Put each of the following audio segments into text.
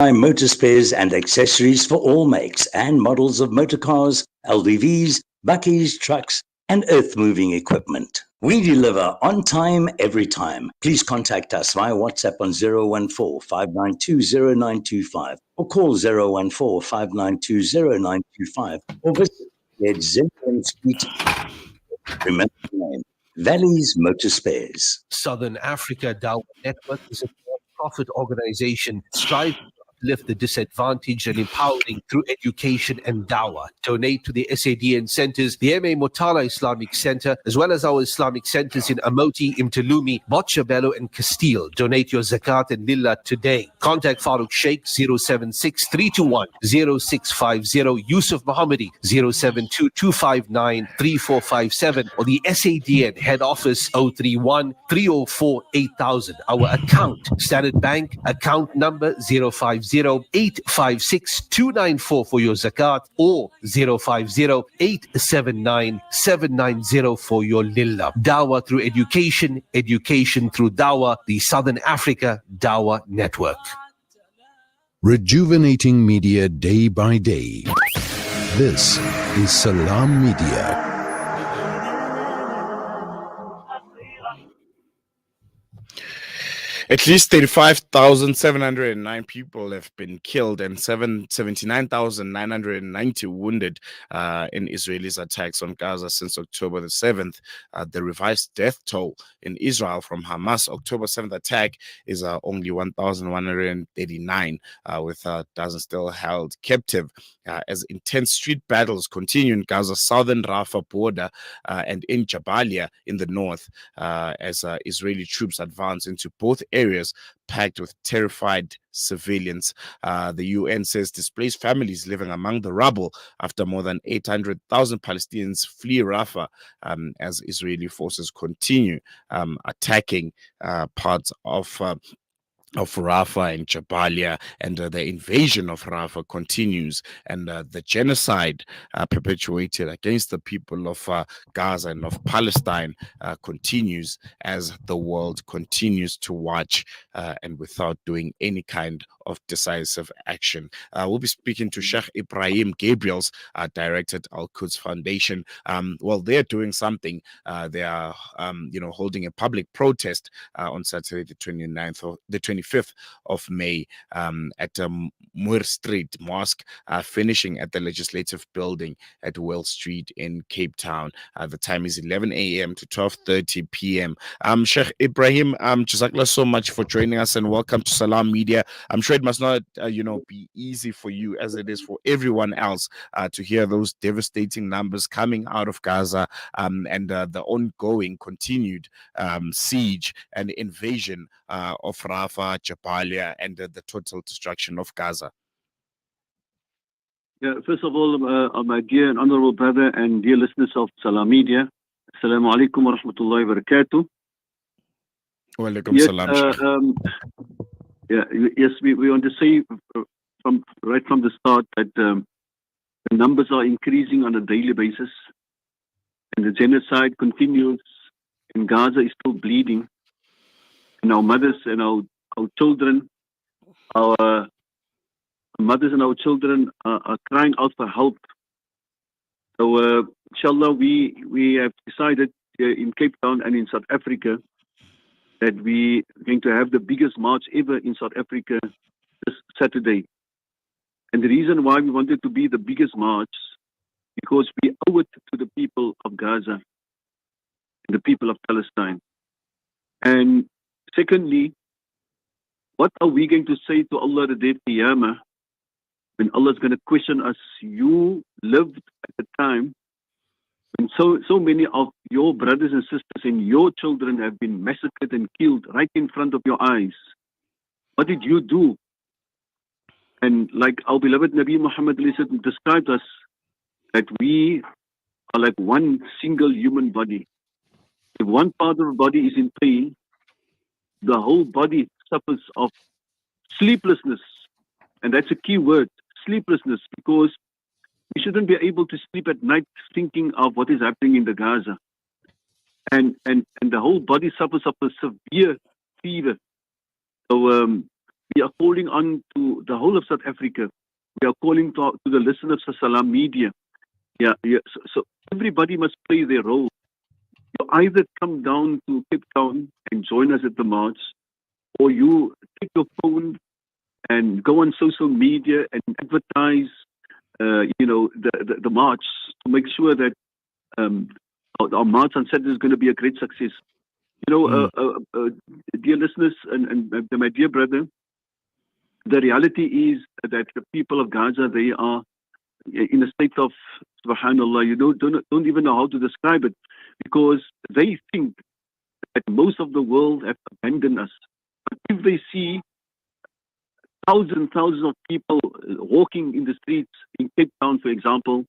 Motor spares and accessories for all makes and models of motor cars, LDVs, bakkies, trucks, and earth-moving equipment. We deliver on time, every time. Please contact us via WhatsApp on 014-592-0925 or call 014-592-0925 or visit Zimmerman Street. Remember the name, Valley's Motor Spares. Southern Africa Dawah Network is a non-profit organization striving to uplift the disadvantaged and empowering through education and dawah. Donate to the SADN centers, the M.A. Motala Islamic Center, as well as our Islamic centers in Amoti, Imtalumi, Botshabelo, and Castile. Donate your zakat and lillah today. Contact Farooq Shaykh 076-321-0650, Yusuf Mohammadi 072-259-3457, or the SADN head office 031-304-8000. Our account, Standard Bank, account number 050-856-294 for your zakat, or 050-879-790 for your lillah. Dawah through education, education through dawah, the Southern Africa Dawah Network. Rejuvenating media day by day. This is Salam Media. At least 35,709 people have been killed and 79,990 wounded in Israelis' attacks on Gaza since October the 7th. The revised death toll in Israel from Hamas' October 7th attack is only 1,139, with dozens still held captive. As intense street battles continue in Gaza's southern Rafah border and in Jabalia in the north, as Israeli troops advance into both areas packed with terrified civilians. The UN says displaced families living among the rubble after more than 800,000 Palestinians flee Rafah as Israeli forces continue attacking parts of Rafah and Jabalia, and the invasion of Rafah continues, and the genocide perpetuated against the people of Gaza and of Palestine continues as the world continues to watch and without doing any kind of decisive action. We'll be speaking to Sheikh Ebrahim Gabriels, director at Al-Quds Foundation. Well, they're doing something. They are, holding a public protest on Saturday, the 25th of May at Moore Street Mosque, finishing at the Legislative Building at Well Street in Cape Town. The time is 11 a.m. to 12:30 p.m. Sheikh Ebrahim, Jazakallah so much for joining us and welcome to Salam Media. I'm sure it must not, be easy for you as it is for everyone else to hear those devastating numbers coming out of Gaza and the ongoing continued siege and invasion of Rafah, Jabalia, and the total destruction of Gaza. Yeah, first of all, my dear and honorable brother and dear listeners of Salam Media, Assalamu alaikum wa rahmatullahi wa barakatuh. Wa alaikum salam. Yes, we want to say from the start that the numbers are increasing on a daily basis, and the genocide continues, and Gaza is still bleeding, and our mothers and our children, our mothers and our children are crying out for help. So, inshallah, we have decided in Cape Town and in South Africa that we're going to have the biggest march ever in South Africa this Saturday. And the reason why we wanted to be the biggest march, because we owe it to the people of Gaza and the people of Palestine. And secondly, what are we going to say to Allah the day of Qiyamah when Allah is going to question us? You lived at the time when so many of your brothers and sisters and your children have been massacred and killed right in front of your eyes. What did you do? And like our beloved Nabi Muhammad described us, that we are like one single human body. If one part of the body is in pain, the whole body suffers of sleeplessness. And that's a key word, sleeplessness, because we shouldn't be able to sleep at night thinking of what is happening in the Gaza. And the whole body suffers of a severe fever. So we are calling on to the whole of South Africa. We are calling to the listeners of Salam Media. Yeah. So everybody must play their role. You either come down to Cape Town and join us at the march, or you take your phone and go on social media and advertise, the march to make sure that our march on Saturday is going to be a great success. Dear listeners and my dear brother, the reality is that the people of Gaza, they are in a state of, subhanallah, you don't even know how to describe it, because they think that most of the world have abandoned us. But if they see thousands of people walking in the streets in Cape Town, for example,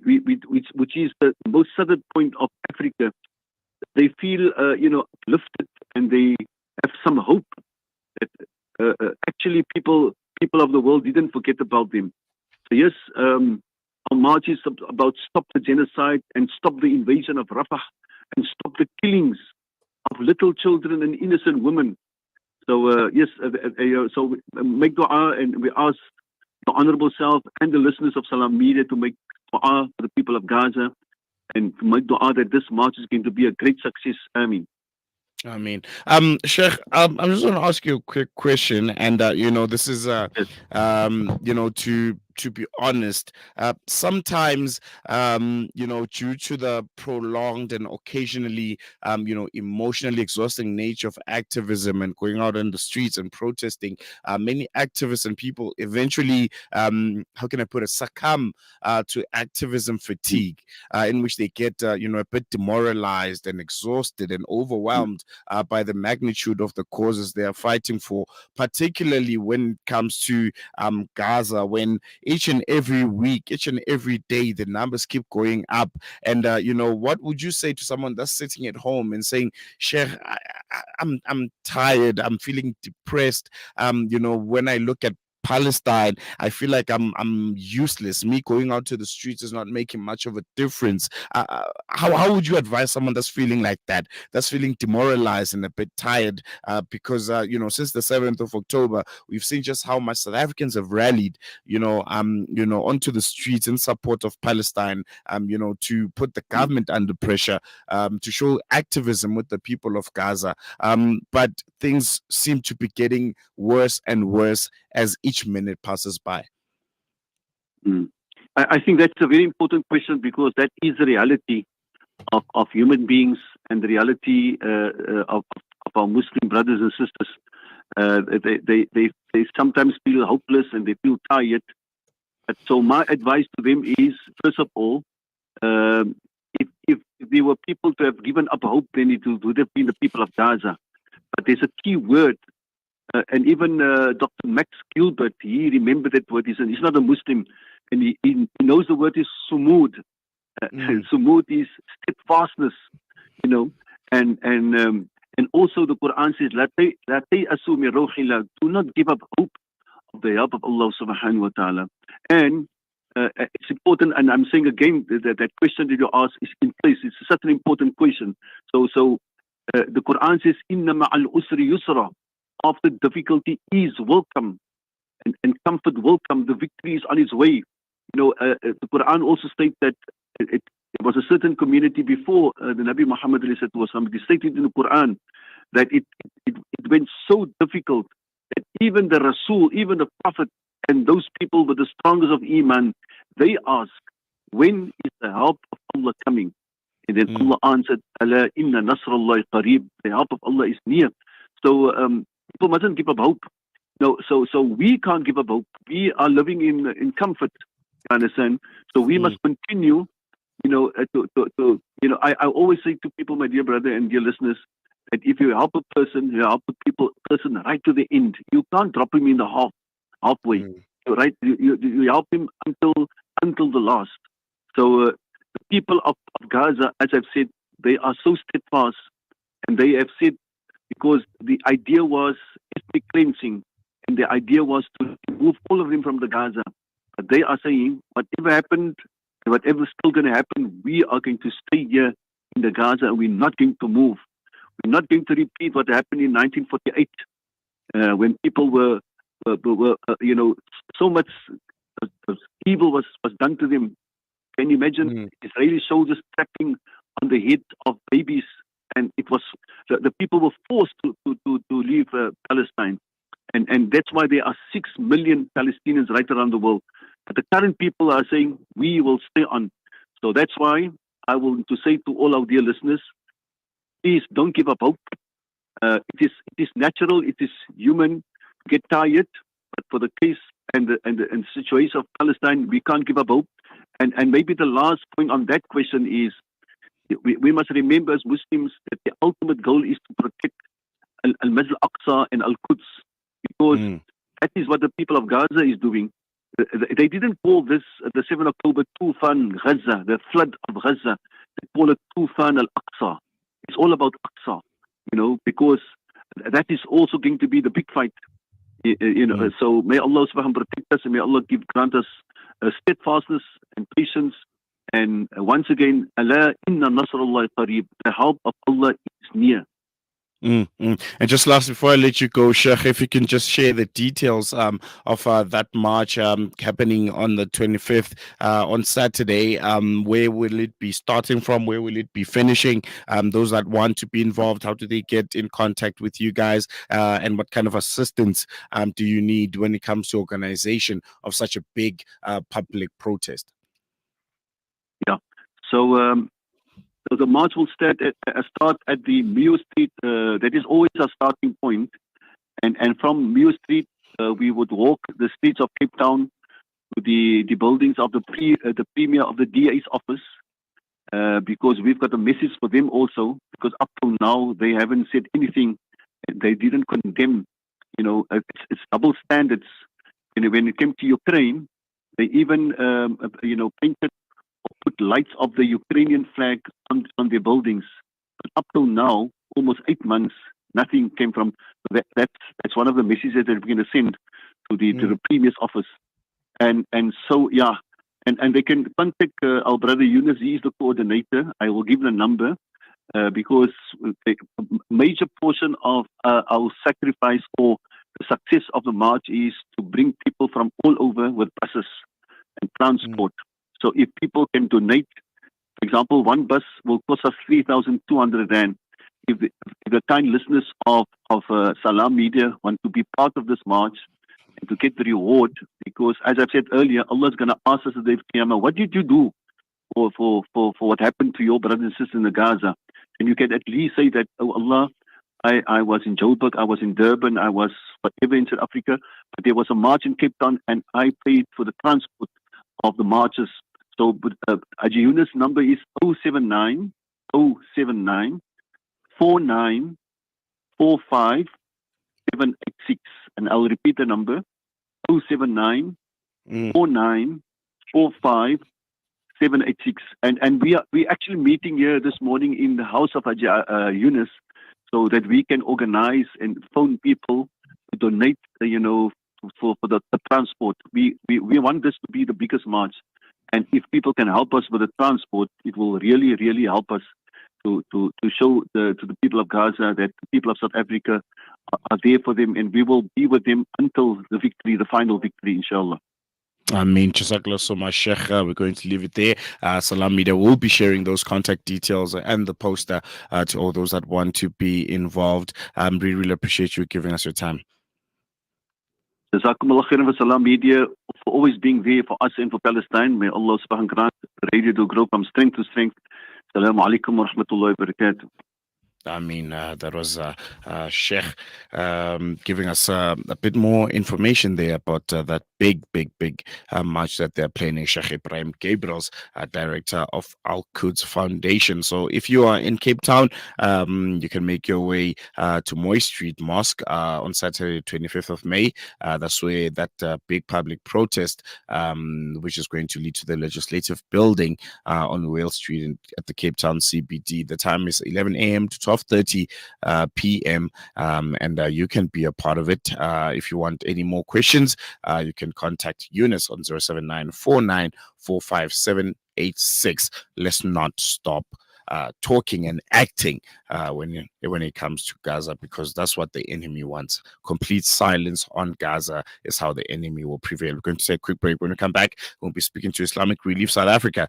which is the most southern point of Africa, they feel, uplifted, and they have some hope that actually people of the world didn't forget about them. So yes, our march is about stop the genocide and stop the invasion of Rafah and stop the killings of little children and innocent women. So yes, so make dua, and we ask the Honorable Self and the listeners of Salam Media to make dua for the people of Gaza, and to make dua that this march is going to be a great success. Ameen. I mean, Sheikh, I'm just going to ask you a quick question, and this is, to be honest, sometimes, due to the prolonged and occasionally, emotionally exhausting nature of activism and going out on the streets and protesting, many activists and people eventually, how can I put it, succumb to activism fatigue, in which they get, a bit demoralized and exhausted and overwhelmed by the magnitude of the causes they are fighting for, particularly when it comes to Gaza, when each and every week, each and every day, the numbers keep going up. And, what would you say to someone that's sitting at home and saying, Sheikh, I'm tired, I'm feeling depressed, when I look at Palestine, I feel like I'm useless. Me going out to the streets is not making much of a difference. How would you advise someone that's feeling like that, that's feeling demoralized and a bit tired? Because since the 7th of October, we've seen just how much South Africans have rallied, onto the streets in support of Palestine, to put the government under pressure, to show activism with the people of Gaza. But things seem to be getting worse and worse as each minute passes by. I think that's a very important question, because that is the reality of human beings and the reality of our Muslim brothers and sisters. They sometimes feel hopeless and they feel tired. So my advice to them is, first of all, if there were people to have given up hope, then it would have been the people of Gaza. But there's a key word, and even Dr. Max Gilbert, he remembered that word. He's not a Muslim, and he knows the word is sumud. Sumud is steadfastness, and also the Quran says, do not give up hope of the help of Allah subhanahu wa ta'ala. And it's important, and I'm saying again that question that you asked is in place. It's such an important question. So the Quran says, Inna ma'al usri yusra. After difficulty is welcome, and comfort welcome. The victory is on its way. The Quran also states that it was a certain community before the Nabi Muhammad was stated in the Quran that it went so difficult that even the Rasul, even the Prophet, and those people with the strongest of Iman, they ask, when is the help of Allah coming? And then Allah answered, Ala inna nasrallahi qareeb. The help of Allah is near. So people mustn't give up hope. No, so we can't give up hope. We are living in comfort. You understand? So we must continue. I always say to people, my dear brother and dear listeners, that if you help a person, you help a person right to the end. You can't drop him in the halfway. Right? You help him until the last. So the people of Gaza, as I've said, they are so steadfast, and they have said, because the idea was ethnic cleansing, and the idea was to remove all of them from the Gaza. But they are saying, whatever happened, and whatever's still going to happen, we are going to stay here in the Gaza, and we're not going to move. We're not going to repeat what happened in 1948. when people were so much evil was done to them. Can you imagine Israeli soldiers trapping on the head of babies? And it was the people were forced to leave Palestine, and that's why there are 6 million Palestinians right around the world. But the current people are saying we will stay on. So that's why I want to say to all our dear listeners, please don't give up hope. It is natural, it is human to get tired, but for the case and the situation of Palestine, we can't give up hope. And maybe the last point on that question is, we must remember as Muslims that the ultimate goal is to protect Al-Masjid al-Aqsa and Al-Quds, because that is what the people of Gaza is doing. They didn't call this the 7 October Tufan Gaza, the flood of Gaza. They call it Tufan al-Aqsa. It's all about Aqsa, because that is also going to be the big fight. So may Allah subhanahu protect us, and may Allah grant us steadfastness and patience. And once again, Allah inna nasrullah qareeb, the help of Allah is near. And just last, before I let you go, Shaykh, if you can just share the details of that march happening on the 25th on Saturday. Where will it be starting from? Where will it be finishing? Those that want to be involved, how do they get in contact with you guys? And what kind of assistance do you need when it comes to organization of such a big public protest? Yeah. So the march will start at the Mio Street. That is always our starting point. And from Mio Street, we would walk the streets of Cape Town to the buildings of the Premier of the DA's office, because we've got a message for them also, because up till now, they haven't said anything. They didn't condemn. It's double standards. When it came to Ukraine, they even, painted or put lights of the Ukrainian flag on their buildings. But up till now, almost 8 months, nothing came from that. That's one of the messages that we're going to send to the Premier's office. And so, yeah, and they can contact our brother Yunus. He is the coordinator. I will give the number, because a major portion of our sacrifice for the success of the march is to bring people from all over with buses and transport. So if people can donate, for example, one bus will cost us 3,200 rand. If the kind listeners of Salam Media want to be part of this march and to get the reward, because as I've said earlier, Allah is going to ask us at the day of Qiyamah, what did you do for what happened to your brothers and sisters in the Gaza? And you can at least say that, oh Allah, I was in Joburg, I was in Durban, I was whatever in South Africa, but there was a march in Cape Town and I paid for the transport of the marches. So Haji Yunus' number is 079 49 45 786, and I'll repeat the number 079 49 45 786. And we actually meeting here this morning in the house of Haji Yunus, so that we can organize and phone people to donate, for the transport. We want this to be the biggest march. And if people can help us with the transport, it will really, really help us to show to the people of Gaza that the people of South Africa are there for them, and we will be with them until the victory, the final victory, inshallah. I mean, Jazakallah so much, Sheikh. We're going to leave it there. Salam Media will be sharing those contact details and the poster to all those that want to be involved. We really appreciate you giving us your time. Jazakumullah khairan for Salam Media for always being there for us and for Palestine. May Allah subhanahu grant the radio to grow from strength to strength. Assalamu alaikum wa rahmatullahi wa barakatuh. I mean, that was Sheikh giving us a bit more information there about that big march that they're planning. Sheikh Ebrahim Gabriels, director of Al-Quds Foundation. So if you are in Cape Town, you can make your way to Moy Street Mosque on Saturday, 25th of May. That's where that big public protest, which is going to lead to the legislative building on Wales Street at the Cape Town CBD. The time is 11 a.m. to 12:30 p.m. And you can be a part of it. If you want any more questions, you can contact Eunice on 079 49 45786. Let's not stop talking and acting when it comes to Gaza, because that's what the enemy wants. Complete silence on Gaza is how the enemy will prevail. We're going to take a quick break. When we come back, we'll be speaking to Islamic Relief South Africa.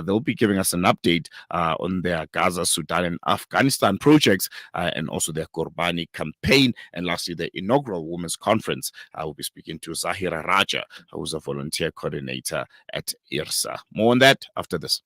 They'll be giving us an update on their Gaza, Sudan, and Afghanistan projects, and also their Qurbani campaign, and lastly, the inaugural Women's Conference. We'll be speaking to Zahira Raja, who's a volunteer coordinator at IRSA. More on that after this.